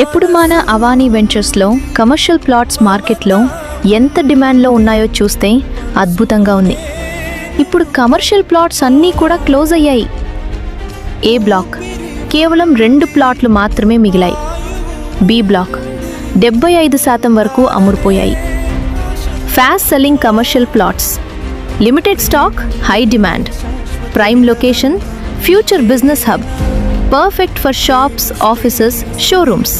ఎప్పుడు మన అవానీ వెంచర్స్లో commercial plots మార్కెట్లో ఎంత డిమాండ్లో ఉన్నాయో చూస్తే అద్భుతంగా ఉంది. ఇప్పుడు కమర్షియల్ ప్లాట్స్ అన్నీ కూడా క్లోజ్ అయ్యాయి. ఏ బ్లాక్ కేవలం 2 ప్లాట్లు మాత్రమే మిగిలాయి. బి బ్లాక్ 75% వరకు అమ్ముడుపోయాయి. Fast selling commercial plots, limited stock, high demand, prime location, future business hub, perfect for shops, offices, showrooms.